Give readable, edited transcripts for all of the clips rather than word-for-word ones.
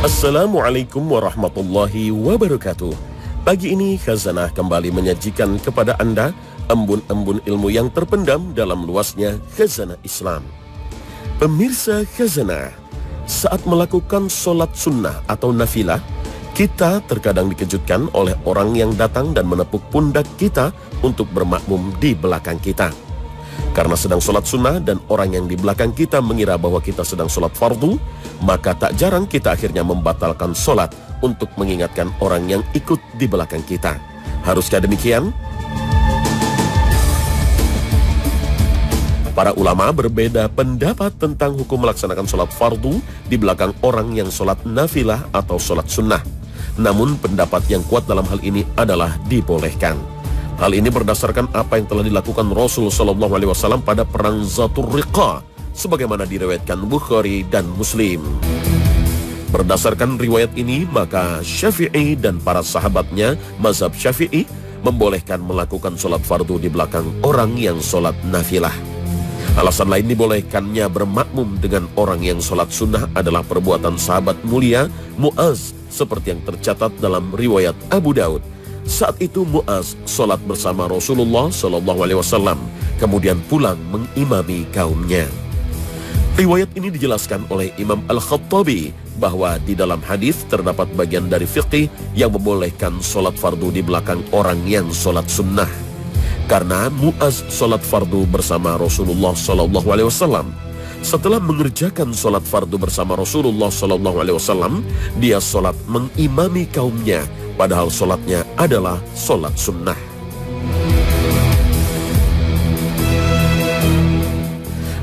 Assalamualaikum warahmatullahi wabarakatuh. Pagi ini Khazanah kembali menyajikan kepada Anda embun-embun ilmu yang terpendam dalam luasnya Khazanah Islam. Pemirsa Khazanah, saat melakukan sholat sunnah atau nafilah, kita terkadang dikejutkan oleh orang yang datang dan menepuk pundak kita untuk bermakmum di belakang kita. Karena sedang sholat sunnah dan orang yang di belakang kita mengira bahwa kita sedang sholat fardu, maka tak jarang kita akhirnya membatalkan sholat untuk mengingatkan orang yang ikut di belakang kita. Haruskah demikian? Para ulama berbeda pendapat tentang hukum melaksanakan sholat fardu di belakang orang yang sholat nafilah atau sholat sunnah. Namun pendapat yang kuat dalam hal ini adalah dibolehkan. Hal ini berdasarkan apa yang telah dilakukan Rasul Shallallahu Alaihi Wasallam pada perang Zatur Riqa, sebagaimana diriwayatkan Bukhari dan Muslim. Berdasarkan riwayat ini, maka Syafi'i dan para sahabatnya mazhab Syafi'i membolehkan melakukan sholat fardu di belakang orang yang sholat nafilah. Alasan lain dibolehkannya bermakmum dengan orang yang sholat sunnah adalah perbuatan sahabat mulia Mu'az, seperti yang tercatat dalam riwayat Abu Daud. Saat itu Mu'az sholat bersama Rasulullah SAW, kemudian pulang mengimami kaumnya. Riwayat ini dijelaskan oleh Imam Al-Khattabi bahwa di dalam hadis terdapat bagian dari fiqih yang membolehkan sholat fardu di belakang orang yang sholat sunnah. Karena Mu'az sholat fardu bersama Rasulullah SAW. Setelah mengerjakan sholat fardu bersama Rasulullah SAW, dia sholat mengimami kaumnya, padahal sholatnya adalah sholat sunnah.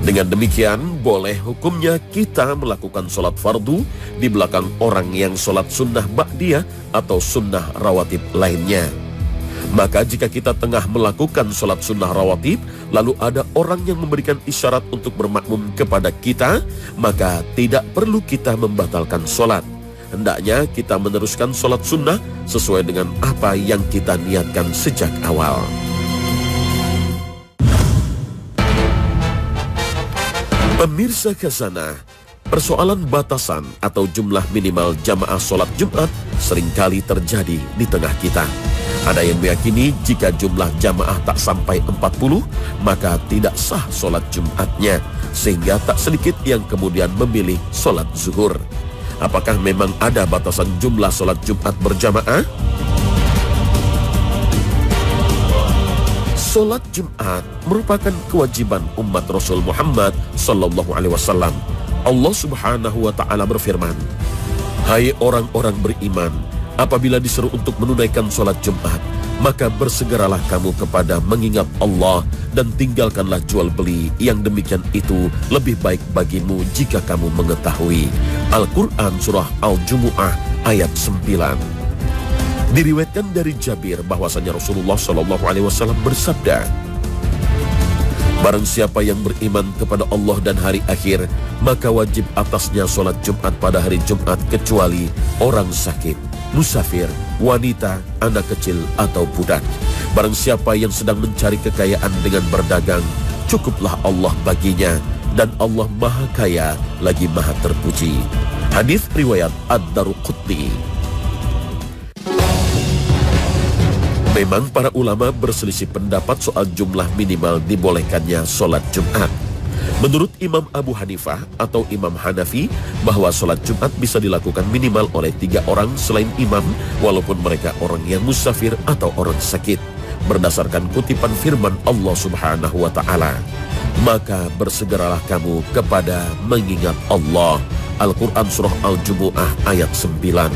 Dengan demikian, boleh hukumnya kita melakukan sholat fardu di belakang orang yang sholat sunnah ba'diyah atau sunnah rawatib lainnya. Maka jika kita tengah melakukan sholat sunnah rawatib, lalu ada orang yang memberikan isyarat untuk bermakmum kepada kita, maka tidak perlu kita membatalkan sholat. Hendaknya kita meneruskan sholat sunnah sesuai dengan apa yang kita niatkan sejak awal. Pemirsa Khazanah, persoalan batasan atau jumlah minimal jamaah sholat Jumat seringkali terjadi di tengah kita. Ada yang meyakini jika jumlah jamaah tak sampai 40, maka tidak sah sholat Jumatnya, sehingga tak sedikit yang kemudian memilih sholat zuhur. Apakah memang ada batasan jumlah sholat Jumat berjamaah? Sholat Jumat merupakan kewajiban umat Rasul Muhammad Sallallahu Alaihi Wasallam. Allah Subhanahu Wa Taala berfirman, "Hai orang-orang beriman, apabila diseru untuk menunaikan sholat Jumat, maka bersegeralah kamu kepada mengingat Allah dan tinggalkanlah jual beli, yang demikian itu lebih baik bagimu jika kamu mengetahui." Al-Quran Surah Al-Jumu'ah ayat 9. Diriwayatkan dari Jabir bahwasanya Rasulullah SAW bersabda, "Barang siapa yang beriman kepada Allah dan hari akhir, maka wajib atasnya sholat Jumat pada hari Jumat kecuali orang sakit, musafir, wanita, anak kecil, atau budak. Barang siapa yang sedang mencari kekayaan dengan berdagang, cukuplah Allah baginya, dan Allah Maha Kaya lagi Maha Terpuji." Hadis riwayat Ad-Daruqutni. Memang para ulama berselisih pendapat soal jumlah minimal dibolehkannya sholat Jumat. Menurut Imam Abu Hanifah atau Imam Hanafi, bahwa sholat Jumat bisa dilakukan minimal oleh 3 orang selain imam, walaupun mereka orang yang musafir atau orang sakit. Berdasarkan kutipan firman Allah Subhanahu Wa Taala, "Maka bersegeralah kamu kepada mengingat Allah." Al-Quran Surah Al-Jumu'ah ayat 9.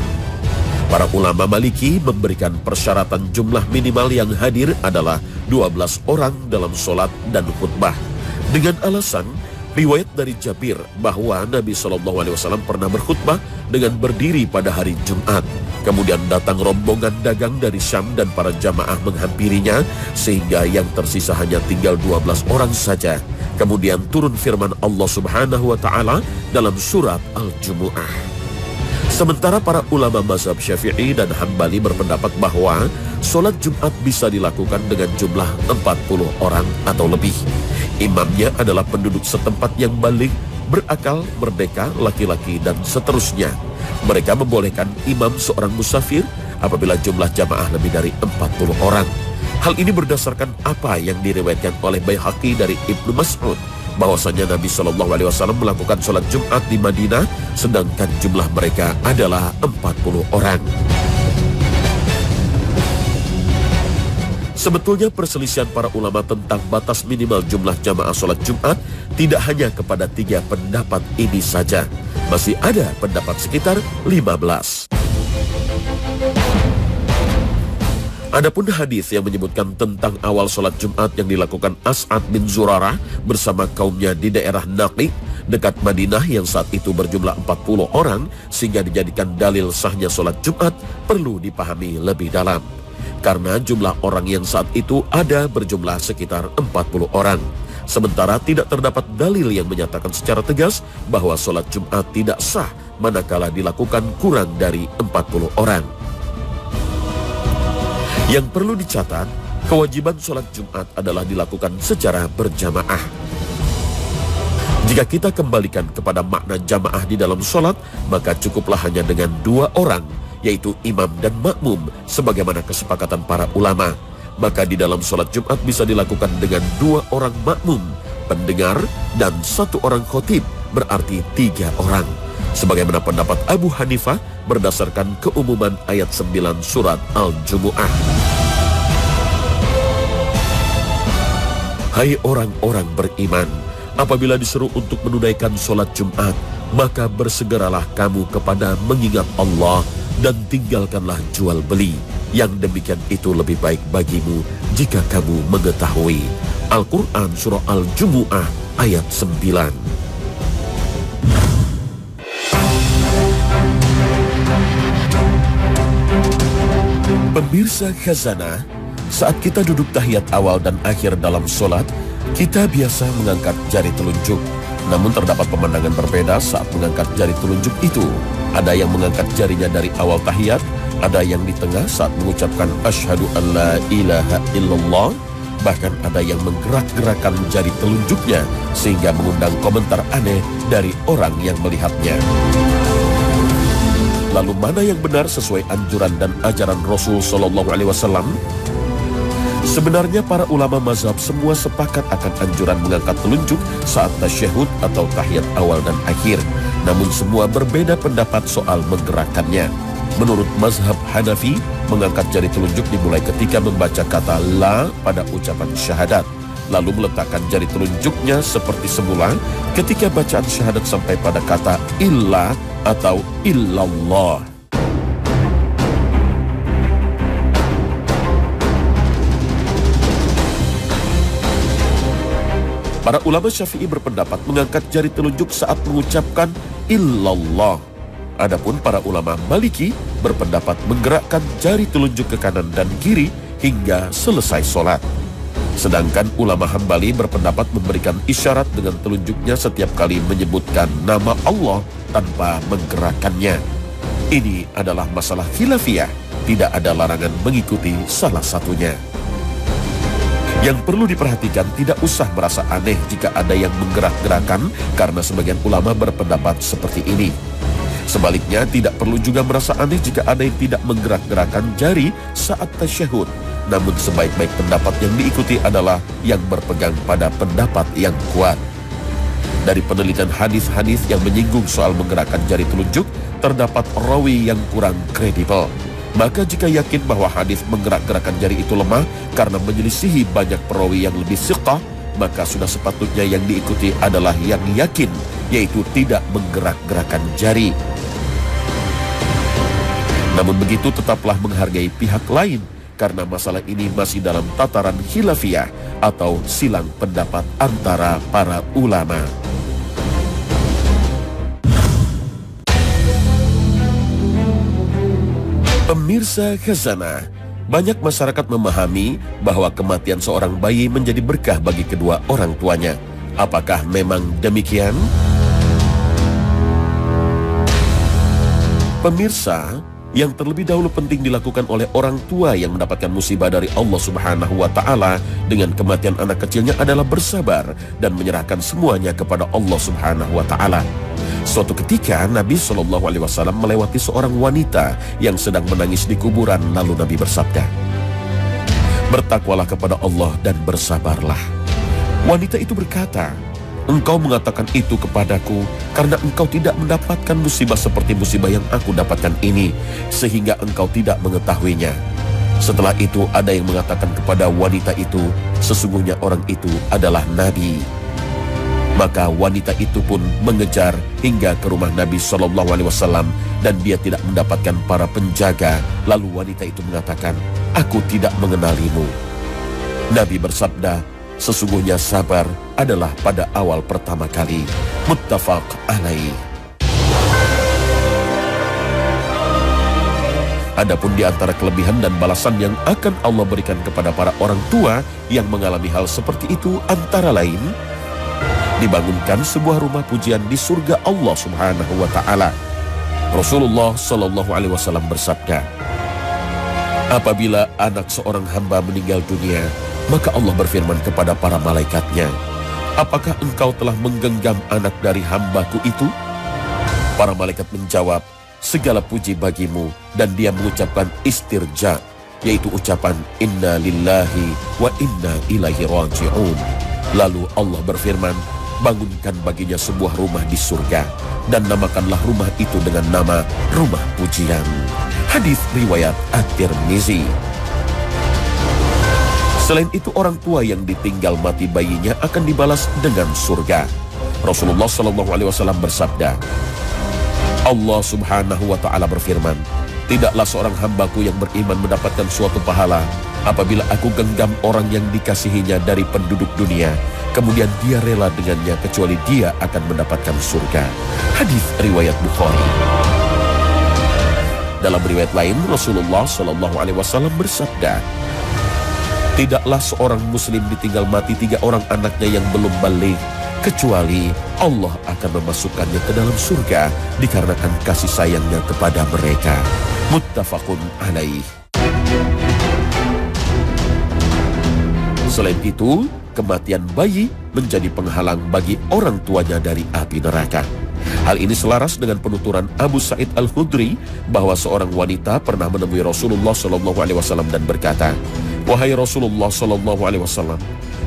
Para ulama Maliki memberikan persyaratan jumlah minimal yang hadir adalah 12 orang dalam sholat dan khutbah, dengan alasan riwayat dari Jabir bahwa Nabi SAW pernah berkhutbah dengan berdiri pada hari Jumat. Kemudian datang rombongan dagang dari Syam dan para jamaah menghampirinya, sehingga yang tersisa hanya tinggal 12 orang saja. Kemudian turun firman Allah Subhanahu Wa Taala dalam surat Al-Jumu'ah. Sementara para ulama mazhab Syafi'i dan Hambali berpendapat bahwa sholat Jumat bisa dilakukan dengan jumlah 40 orang atau lebih. Imamnya adalah penduduk setempat yang baligh berakal, merdeka, laki-laki, dan seterusnya. Mereka membolehkan imam seorang musafir apabila jumlah jamaah lebih dari 40 orang. Hal ini berdasarkan apa yang diriwayatkan oleh Baihaqi dari Ibnu Mas'ud, bahwasanya Nabi SAW melakukan sholat Jumat di Madinah, sedangkan jumlah mereka adalah 40 orang. Sebetulnya perselisihan para ulama tentang batas minimal jumlah jamaah sholat Jumat tidak hanya kepada 3 pendapat ini saja. Masih ada pendapat sekitar 15. Adapun hadis yang menyebutkan tentang awal sholat Jumat yang dilakukan As'ad bin Zurarah bersama kaumnya di daerah Naqi dekat Madinah yang saat itu berjumlah 40 orang sehingga dijadikan dalil sahnya sholat Jumat perlu dipahami lebih dalam. Karena jumlah orang yang saat itu ada berjumlah sekitar 40 orang. Sementara tidak terdapat dalil yang menyatakan secara tegas bahwa sholat Jumat tidak sah manakala dilakukan kurang dari 40 orang. Yang perlu dicatat, kewajiban sholat Jumat adalah dilakukan secara berjamaah. Jika kita kembalikan kepada makna jamaah di dalam sholat, maka cukuplah hanya dengan 2 orang, yaitu imam dan makmum, sebagaimana kesepakatan para ulama. Maka di dalam sholat Jumat bisa dilakukan dengan 2 orang makmum, pendengar, dan 1 orang khotib, berarti 3 orang. Sebagaimana pendapat Abu Hanifah berdasarkan keumuman ayat 9 surat Al-Jumu'ah. Hai orang-orang beriman, apabila disuruh untuk menunaikan sholat Jumat, maka bersegeralah kamu kepada mengingat Allah dan tinggalkanlah jual beli. Yang demikian itu lebih baik bagimu jika kamu mengetahui. Al-Quran Surah Al-Jumu'ah ayat 9. Pemirsa Khazanah, saat kita duduk tahiyat awal dan akhir dalam sholat, kita biasa mengangkat jari telunjuk. Namun terdapat pemandangan berbeda saat mengangkat jari telunjuk itu. Ada yang mengangkat jarinya dari awal tahiyat, ada yang di tengah saat mengucapkan asyhadu an la ilaha illallah, bahkan ada yang menggerak-gerakkan jari telunjuknya sehingga mengundang komentar aneh dari orang yang melihatnya. Lalu mana yang benar sesuai anjuran dan ajaran Rasul Shallallahu Alaihi Wasallam? Sebenarnya para ulama mazhab semua sepakat akan anjuran mengangkat telunjuk saat tasyahud atau tahiyat awal dan akhir. Namun semua berbeda pendapat soal menggerakkannya. Menurut mazhab Hanafi, mengangkat jari telunjuk dimulai ketika membaca kata la pada ucapan syahadat, lalu meletakkan jari telunjuknya seperti semula ketika bacaan syahadat sampai pada kata illa atau illallah. Para ulama Syafi'i berpendapat mengangkat jari telunjuk saat mengucapkan illallah. Adapun para ulama Maliki berpendapat menggerakkan jari telunjuk ke kanan dan kiri hingga selesai sholat. Sedangkan ulama Hambali berpendapat memberikan isyarat dengan telunjuknya setiap kali menyebutkan nama Allah tanpa menggerakkannya. Ini adalah masalah khilafiyah, tidak ada larangan mengikuti salah satunya. Yang perlu diperhatikan, tidak usah merasa aneh jika ada yang menggerak-gerakan karena sebagian ulama berpendapat seperti ini. Sebaliknya, tidak perlu juga merasa aneh jika ada yang tidak menggerak-gerakan jari saat tasyahud. Namun sebaik-baik pendapat yang diikuti adalah yang berpegang pada pendapat yang kuat. Dari penelitian hadis-hadis yang menyinggung soal menggerakkan jari telunjuk, terdapat rawi yang kurang kredibel. Maka jika yakin bahwa hadis menggerak-gerakan jari itu lemah karena menyelisihi banyak perawi yang lebih thiqah, maka sudah sepatutnya yang diikuti adalah yang yakin, yaitu tidak menggerak-gerakan jari. Namun begitu tetaplah menghargai pihak lain, karena masalah ini masih dalam tataran khilafiyah atau silang pendapat antara para ulama. Pemirsa Khazanah, banyak masyarakat memahami bahwa kematian seorang bayi menjadi berkah bagi kedua orang tuanya. Apakah memang demikian? Pemirsa, yang terlebih dahulu penting dilakukan oleh orang tua yang mendapatkan musibah dari Allah Subhanahu wa Ta'ala dengan kematian anak kecilnya adalah bersabar dan menyerahkan semuanya kepada Allah Subhanahu wa Ta'ala. Suatu ketika Nabi SAW melewati seorang wanita yang sedang menangis di kuburan, lalu Nabi bersabda, "Bertakwalah kepada Allah dan bersabarlah." Wanita itu berkata, "Engkau mengatakan itu kepadaku karena engkau tidak mendapatkan musibah seperti musibah yang aku dapatkan ini, sehingga engkau tidak mengetahuinya." Setelah itu ada yang mengatakan kepada wanita itu, sesungguhnya orang itu adalah Nabi. Maka wanita itu pun mengejar hingga ke rumah Nabi SAW dan dia tidak mendapatkan para penjaga. Lalu wanita itu mengatakan, "Aku tidak mengenalimu." Nabi bersabda, "Sesungguhnya sabar adalah pada awal pertama kali." Muttafaq alaih. Adapun di antara kelebihan dan balasan yang akan Allah berikan kepada para orang tua yang mengalami hal seperti itu antara lain, dibangunkan sebuah rumah pujian di surga Allah Subhanahu wa Ta'ala. Rasulullah SAW bersabda, "Apabila anak seorang hamba meninggal dunia, maka Allah berfirman kepada para malaikatnya, 'Apakah engkau telah menggenggam anak dari hambaku itu?' Para malaikat menjawab, 'Segala puji bagimu,' dan dia mengucapkan istirja, yaitu ucapan inna lillahi wa inna ilaihi raji'un. Lalu Allah berfirman, 'Bangunkan baginya sebuah rumah di surga dan namakanlah rumah itu dengan nama rumah pujian.'" Hadis riwayat At-Tirmizi. Selain itu, orang tua yang ditinggal mati bayinya akan dibalas dengan surga. Rasulullah SAW bersabda, Allah Subhanahu wa Ta'ala berfirman, "Tidaklah seorang hambaku yang beriman mendapatkan suatu pahala apabila aku genggam orang yang dikasihinya dari penduduk dunia, kemudian dia rela dengannya, kecuali dia akan mendapatkan surga." Hadis riwayat Bukhari. Dalam riwayat lain, Rasulullah SAW bersabda, "Tidaklah seorang muslim ditinggal mati 3 orang anaknya yang belum balik, kecuali Allah akan memasukkannya ke dalam surga dikarenakan kasih sayangnya kepada mereka." Muttafaqun alaih. Selain itu, kematian bayi menjadi penghalang bagi orang tuanya dari api neraka. Hal ini selaras dengan penuturan Abu Sa'id Al-Khudri bahwa seorang wanita pernah menemui Rasulullah SAW dan berkata, "Wahai Rasulullah SAW,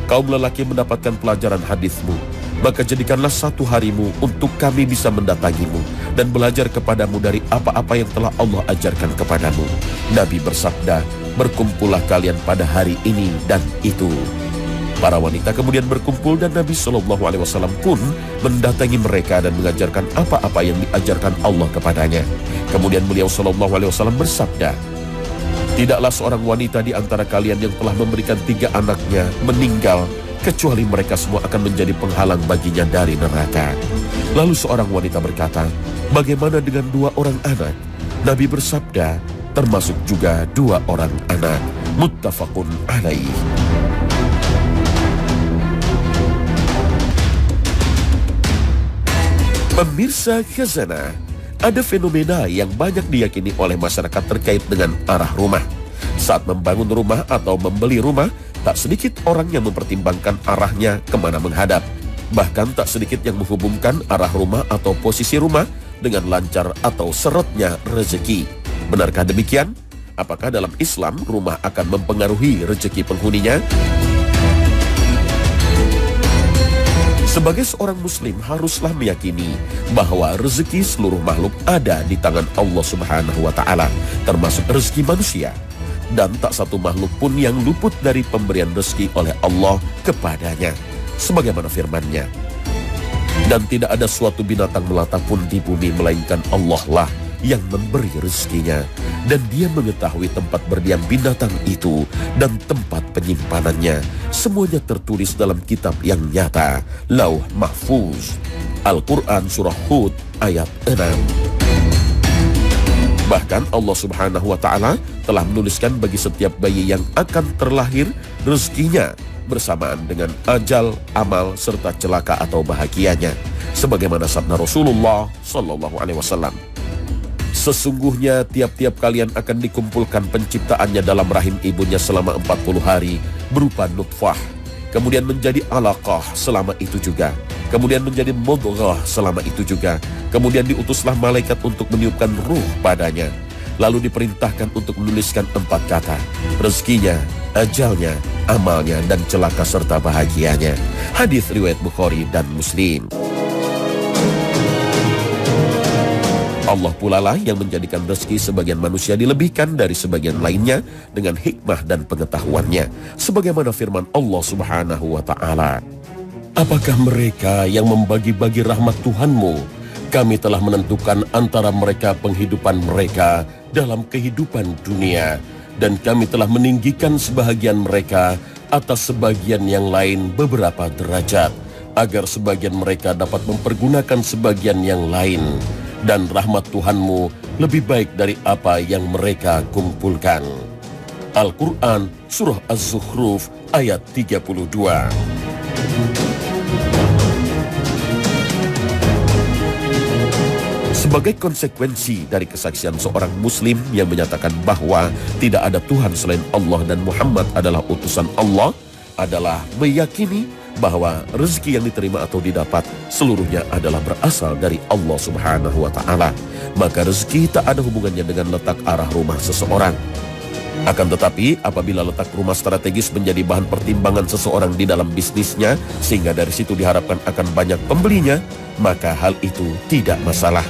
kaum lelaki mendapatkan pelajaran hadismu, maka jadikanlah satu harimu untuk kami bisa mendatangimu dan belajar kepadamu dari apa-apa yang telah Allah ajarkan kepadamu." Nabi bersabda, "Berkumpullah kalian pada hari ini dan itu." Para wanita kemudian berkumpul dan Nabi SAW pun mendatangi mereka dan mengajarkan apa-apa yang diajarkan Allah kepadanya. Kemudian beliau SAW bersabda, "Tidaklah seorang wanita di antara kalian yang telah memberikan 3 anaknya meninggal, kecuali mereka semua akan menjadi penghalang baginya dari neraka." Lalu seorang wanita berkata, "Bagaimana dengan 2 orang anak?" Nabi bersabda, "Termasuk juga 2 orang anak." Muttafaqun alaih. Pemirsa Khazanah, ada fenomena yang banyak diyakini oleh masyarakat terkait dengan arah rumah. Saat membangun rumah atau membeli rumah, tak sedikit orang yang mempertimbangkan arahnya kemana menghadap. Bahkan tak sedikit yang menghubungkan arah rumah atau posisi rumah dengan lancar atau serotnya rezeki. Benarkah demikian? Apakah dalam Islam rumah akan mempengaruhi rezeki penghuninya? Sebagai seorang muslim haruslah meyakini bahwa rezeki seluruh makhluk ada di tangan Allah Subhanahu wa Ta'ala, termasuk rezeki manusia. Dan tak satu makhluk pun yang luput dari pemberian rezeki oleh Allah kepadanya. Sebagaimana firman-Nya, "Dan tidak ada suatu binatang melata pun di bumi melainkan Allah lah yang memberi rezekinya, dan Dia mengetahui tempat berdiam binatang itu dan tempat penyimpanannya. Semuanya tertulis dalam kitab yang nyata, Lauh Mahfuz." Al-Quran Surah Hud ayat 6. Bahkan Allah Subhanahu wa Ta'ala telah menuliskan bagi setiap bayi yang akan terlahir rezekinya bersamaan dengan ajal, amal, serta celaka atau bahagianya. Sebagaimana sabda Rasulullah SAW, Sesungguhnya tiap-tiap kalian akan dikumpulkan penciptaannya dalam rahim ibunya selama 40 hari berupa nutfah, kemudian menjadi alaqah selama itu juga, kemudian menjadi mudghah selama itu juga, kemudian diutuslah malaikat untuk meniupkan ruh padanya, lalu diperintahkan untuk menuliskan 4 kata: rezekinya, ajalnya, amalnya, dan celaka serta bahagianya. Hadis riwayat Bukhari dan Muslim. Allah pula lah yang menjadikan rezeki sebagian manusia dilebihkan dari sebagian lainnya dengan hikmah dan pengetahuannya, sebagaimana firman Allah Subhanahu wa Ta'ala, apakah mereka yang membagi-bagi rahmat Tuhanmu? Kami telah menentukan antara mereka penghidupan mereka dalam kehidupan dunia, dan kami telah meninggikan sebahagian mereka atas sebagian yang lain beberapa derajat, agar sebagian mereka dapat mempergunakan sebagian yang lain. Dan rahmat Tuhanmu lebih baik dari apa yang mereka kumpulkan. Al-Quran Surah Az-Zukhruf ayat 32. Sebagai konsekuensi dari kesaksian seorang muslim yang menyatakan bahwa tidak ada Tuhan selain Allah dan Muhammad adalah utusan Allah, adalah meyakini bahwa rezeki yang diterima atau didapat seluruhnya adalah berasal dari Allah Subhanahu wa Ta'ala. Maka rezeki tak ada hubungannya dengan letak arah rumah seseorang. Akan tetapi apabila letak rumah strategis menjadi bahan pertimbangan seseorang di dalam bisnisnya, sehingga dari situ diharapkan akan banyak pembelinya, maka hal itu tidak masalah.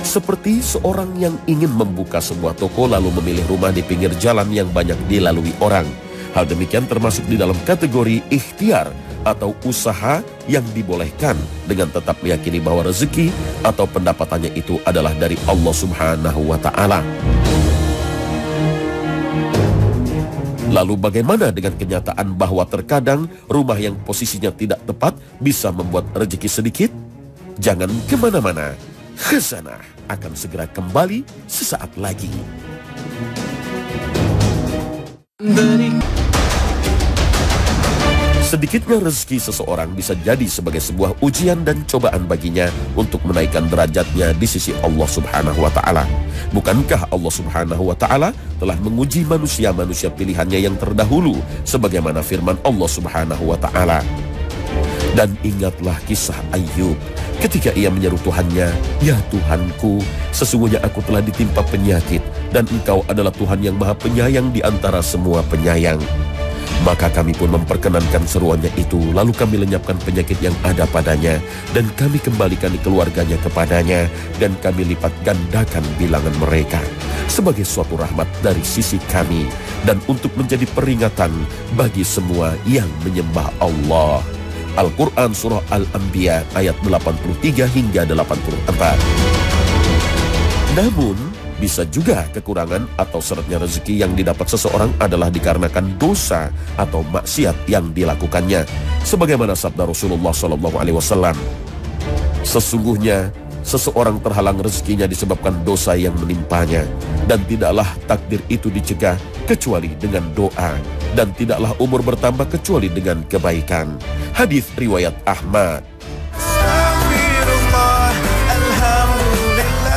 Seperti seorang yang ingin membuka sebuah toko lalu memilih rumah di pinggir jalan yang banyak dilalui orang. Hal demikian termasuk di dalam kategori ikhtiar atau usaha yang dibolehkan dengan tetap meyakini bahwa rezeki atau pendapatannya itu adalah dari Allah Subhanahu wa Ta'ala. Lalu bagaimana dengan kenyataan bahwa terkadang rumah yang posisinya tidak tepat bisa membuat rezeki sedikit? Jangan kemana-mana, Khazanah akan segera kembali sesaat lagi. Sedikitnya rezeki seseorang bisa jadi sebagai sebuah ujian dan cobaan baginya untuk menaikkan derajatnya di sisi Allah Subhanahu wa Ta'ala. Bukankah Allah Subhanahu wa Ta'ala telah menguji manusia-manusia pilihannya yang terdahulu, sebagaimana firman Allah Subhanahu wa Ta'ala, dan ingatlah kisah Ayub ketika ia menyeru Tuhannya, ya Tuhanku, sesungguhnya aku telah ditimpa penyakit, dan Engkau adalah Tuhan yang maha penyayang di antara semua penyayang. Maka kami pun memperkenankan seruannya itu, lalu kami lenyapkan penyakit yang ada padanya, dan kami kembalikan keluarganya kepadanya, dan kami lipat gandakan bilangan mereka sebagai suatu rahmat dari sisi kami, dan untuk menjadi peringatan bagi semua yang menyembah Allah. Al-Quran Surah Al-Anbiya ayat 83 hingga 84. Namun bisa juga kekurangan atau syaratnya rezeki yang didapat seseorang adalah dikarenakan dosa atau maksiat yang dilakukannya. Sebagaimana sabda Rasulullah SAW, sesungguhnya seseorang terhalang rezekinya disebabkan dosa yang menimpanya, dan tidaklah takdir itu dicegah kecuali dengan doa, dan tidaklah umur bertambah kecuali dengan kebaikan. Hadis riwayat Ahmad.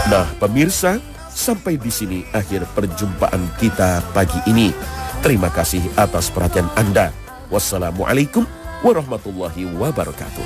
Nah, pemirsa, sampai di sini akhir perjumpaan kita pagi ini. Terima kasih atas perhatian Anda. Wassalamualaikum warahmatullahi wabarakatuh.